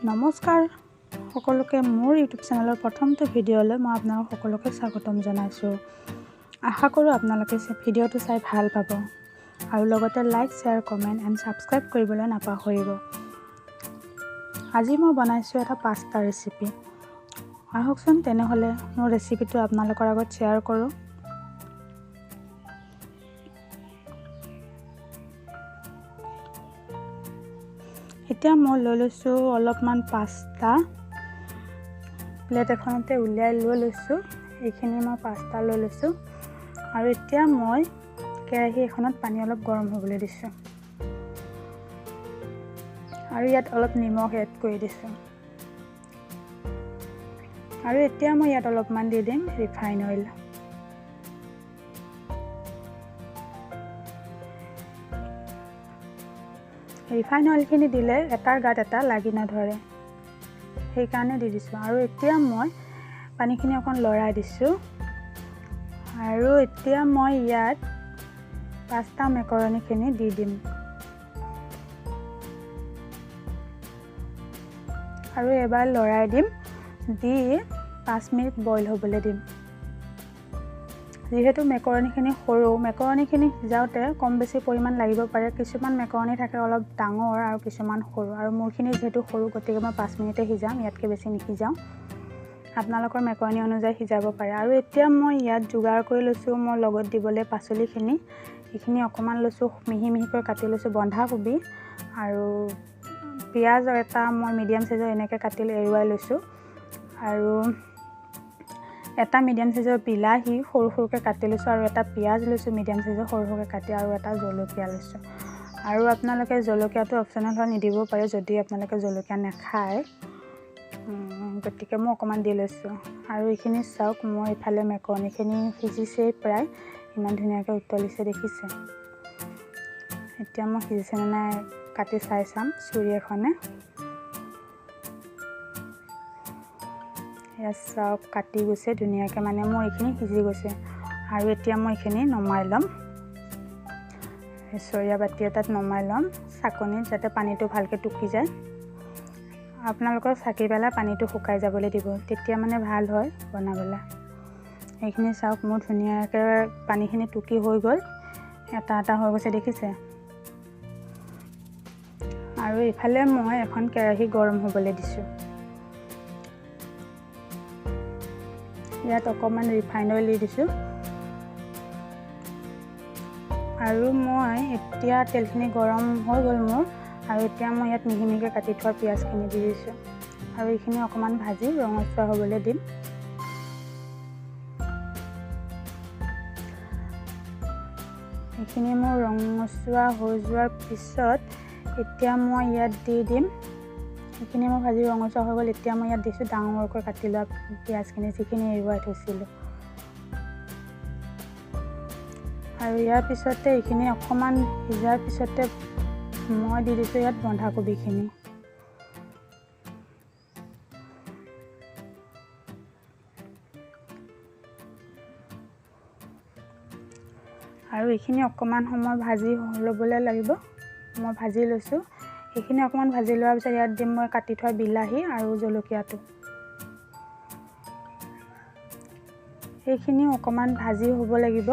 নমস্কাৰ সকলোকে মোৰ ইউটিউব চেনেলৰ প্ৰথমটো ভিডিঅ'লৈ মই আপোনালোক সকলোকে স্বাগতম জনাইছোঁ। আশা কৰোঁ আপোনালোকে ভিডিঅ'টো চাই ভাল পাব আৰু লগতে like, share, comment and subscribe কৰিবলৈ নাপাহৰিব। আজি মই বনাইছোঁ এটা পাস্তা ৰেচিপি। আহকচোন তেনেহ'লে মোৰ ৰেচিপিটো আপোনালোকৰ আগত শ্বেয়াৰ কৰোঁ। এতিয়া মই লৈ লৈছোঁ অলপমান পাস্তা, প্লেট এখনতে উলিয়াই লৈ লৈছোঁ। এইখিনি মই পাস্তা লৈ লৈছোঁ আৰু এতিয়া মই কেৰাহী এখনত পানী অলপ গৰম হ'বলৈ দিছোঁ আৰু ইয়াত অলপ নিমখ এড কৰি দিছোঁ আৰু এতিয়া মই ইয়াত অলপমান দি দিম ৰিফাইন অইল। ৰিফাইন অইলখিনি দিলে এটাৰ গাত এটা লাগি নধৰে, সেইকাৰণে দি দিছোঁ। আৰু এতিয়া মই পানীখিনি অকণ লৰাই দিছোঁ আৰু এতিয়া মই ইয়াত পাস্তা মেকৰণিখিনি দি দিম আৰু এবাৰ লৰাই দিম, দি 5 মিনিট বইল হ'বলৈ দিম। যিহেতু মেকৰণিখিনি সৰু, মেকৰণিখিনি সিজাওঁতে কম বেছি পৰিমাণ লাগিব পাৰে। কিছুমান মেকৰণি থাকে অলপ ডাঙৰ আৰু কিছুমান সৰু, আৰু মোৰখিনি যিহেতু সৰু গতিকে মই 5 মিনিটে সিজাম, ইয়াতকৈ বেছি নিসিজাওঁ। আপোনালোকৰ মেকৰণি অনুযায়ী সিজাব পাৰে। আৰু এতিয়া মই ইয়াত যোগাৰ কৰি লৈছোঁ মই লগত দিবলৈ পাচলিখিনি। এইখিনি অকণমান লৈছোঁ, মিহি মিহিকৈ কাটি লৈছোঁ বন্ধাকবি, আৰু পিঁয়াজ এটা মই মিডিয়াম চাইজৰ এনেকৈ কাটি এৰুৱাই লৈছোঁ, আৰু এটা মিডিয়াম চাইজৰ বিলাহী সৰু সৰুকৈ কাটি লৈছোঁ, আৰু এটা পিঁয়াজ লৈছোঁ মিডিয়াম চাইজৰ সৰু সৰুকৈ কাটি, আৰু এটা জলকীয়া লৈছোঁ। আৰু আপোনালোকে জলকীয়াটো অপশ্যনেল হয়, নিদিব পাৰে যদি আপোনালোকে জলকীয়া নাখায়, গতিকে মই অকণমান দি লৈছোঁ। আৰু এইখিনি চাওক, মই ইফালে মেকৰণিখিনি সিজিছেই প্ৰায়, ইমান ধুনীয়াকৈ উতলিছে দেখিছে। এতিয়া মই সিজিছেনে নাই কাটি চাই চাম চুৰি এখনে। এয়া চাওক কাটি গৈছে ধুনীয়াকৈ, মানে মোৰ এইখিনি সিজি গৈছে। আৰু এতিয়া মই এইখিনি নমাই ল'ম, চৰিয়া বাতি এটাত নমাই ল'ম চাকনিত, যাতে পানীটো ভালকৈ টুকি যায়। আপোনালোকৰ চাকি পেলাই পানীটো শুকাই যাবলৈ দিব, তেতিয়া মানে ভাল হয় বনাবলৈ। এইখিনি চাওক মোৰ ধুনীয়াকৈ পানীখিনি টুকি হৈ গ'ল, এটা এটা হৈ গৈছে দেখিছে। আৰু ইফালে মই এখন কেৰাহী গৰম হ'বলৈ দিছোঁ। ইয়াত অকণমান ৰিফাইন অইল দি দিছোঁ, আৰু মই এতিয়া তেলখিনি গৰম হৈ গ'ল মোৰ, আৰু এতিয়া মই ইয়াত মিহি মিহিকৈ কাটি থোৱা পিঁয়াজখিনি দি দিছোঁ, আৰু এইখিনি অকণমান ভাজি ৰঙচুৱা হ'বলৈ দিম। এইখিনি মোৰ ৰঙচুৱা হৈ যোৱাৰ পিছত এতিয়া মই ইয়াত দি দিম, এইখিনি মই ভাজি ৰঙচুৱা হৈ গ'ল। এতিয়া মই ইয়াত দিছোঁ ডাঙৰকৈ কাটি লোৱা পিঁয়াজখিনি, যিখিনি এৰুৱাই থৈছিলোঁ। আৰু ইয়াৰ পিছতে এইখিনি অকণমান সিজাৰ পিছতে মই দি দিছোঁ ইয়াত বন্ধাকবিখিনি। আৰু এইখিনি অকণমান সময় ভাজি ল'বলৈ লাগিব, মই ভাজি লৈছোঁ। এইখিনি অকণমান ভাজি লোৱাৰ পিছত ইয়াত দিম মই কাটি থোৱা বিলাহী আৰু জলকীয়াটো। এইখিনি অকণমান ভাজি হ'ব লাগিব।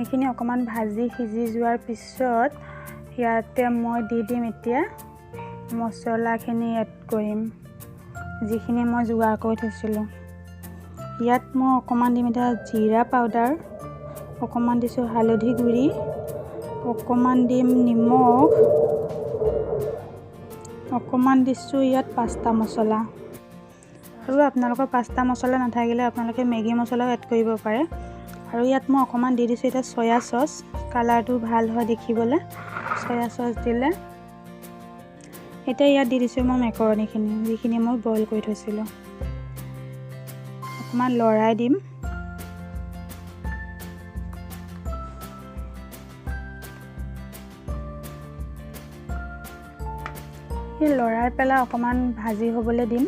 এইখিনি অকণমান ভাজি সিজি যোৱাৰ পিছত ইয়াতে মই দি দিম এতিয়া মছলাখিনি এড কৰিম, যিখিনি মই যোগাৰ কৰি থৈছিলোঁ। ইয়াত মই অকণমান দিম এতিয়া জিৰা পাউডাৰ, অকণমান দিছোঁ হালধি গুড়ি, অকণমান দিম নিমখ, অকণমান দিছোঁ ইয়াত পাস্তা মছলা। আৰু আপোনালোকৰ পাস্তা মছলা নাথাকিলে আপোনালোকে মেগী মছলাও এড কৰিব পাৰে। আৰু ইয়াত মই অকণমান দি দিছোঁ এতিয়া চয়া চচ, কালাৰটো ভাল হয় দেখিবলৈ, চয়া চচ দিলে। এতিয়া ইয়াত দি দিছোঁ মই মেকৰণিখিনি, যিখিনি মই বইল কৰি থৈছিলোঁ। অকণমান লৰাই দিম। সেই লৰাই পেলাই অকণমান ভাজি হ'বলৈ দিম।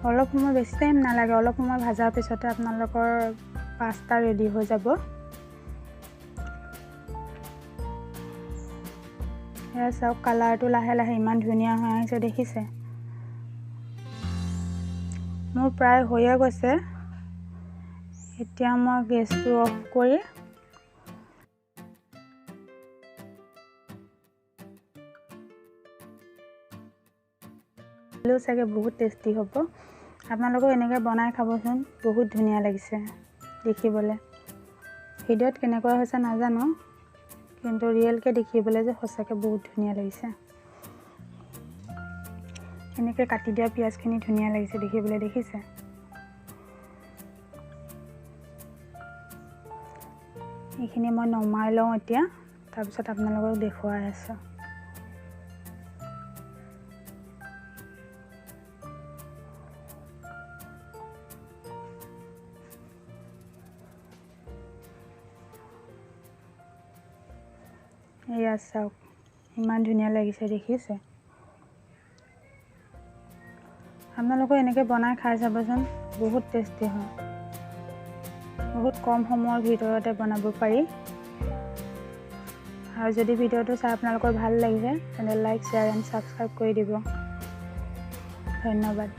অলপ সময়, বেছি টাইম নালাগে, অলপ সময় ভাজাৰ পিছতে আপোনালোকৰ পাস্তা ৰেডি হৈ যাব। এয়া চাওক কালাৰটো লাহে লাহে ইমান ধুনীয়া হৈ আহিছে দেখিছে। মোৰ প্ৰায় হৈয়ে গৈছে। এতিয়া মই গেছটো অফ কৰি চাগে বহুত টেষ্টি হ'ব। আপোনালোকেও এনেকৈ বনাই খাবচোন, বহুত ধুনীয়া লাগিছে দেখিবলৈ। ভিডিঅ'ত কেনেকুৱা হৈছে নাজানো, কিন্তু ৰিয়েলকৈ দেখিবলৈ যে সঁচাকৈ বহুত ধুনীয়া লাগিছে। এনেকৈ কাটি দিয়া পিঁয়াজখিনি ধুনীয়া লাগিছে দেখিবলৈ, দেখিছে। এইখিনি মই নমাই লওঁ এতিয়া, তাৰপিছত আপোনালোকক দেখুৱাই আছোঁ। এয়া চাওক ইমান ধুনীয়া লাগিছে দেখিছে। আপোনালোকে এনেকৈ বনাই খাই চাবচোন, বহুত টেষ্টি হয়। বহুত কম সময়ৰ ভিতৰতে বনাব পাৰি। আৰু যদি ভিডিঅ'টো চাই আপোনালোকৰ ভাল লাগিছে তেন্তে লাইক, শ্বেয়াৰ এণ্ড ছাবস্ক্ৰাইব কৰি দিব। ধন্যবাদ।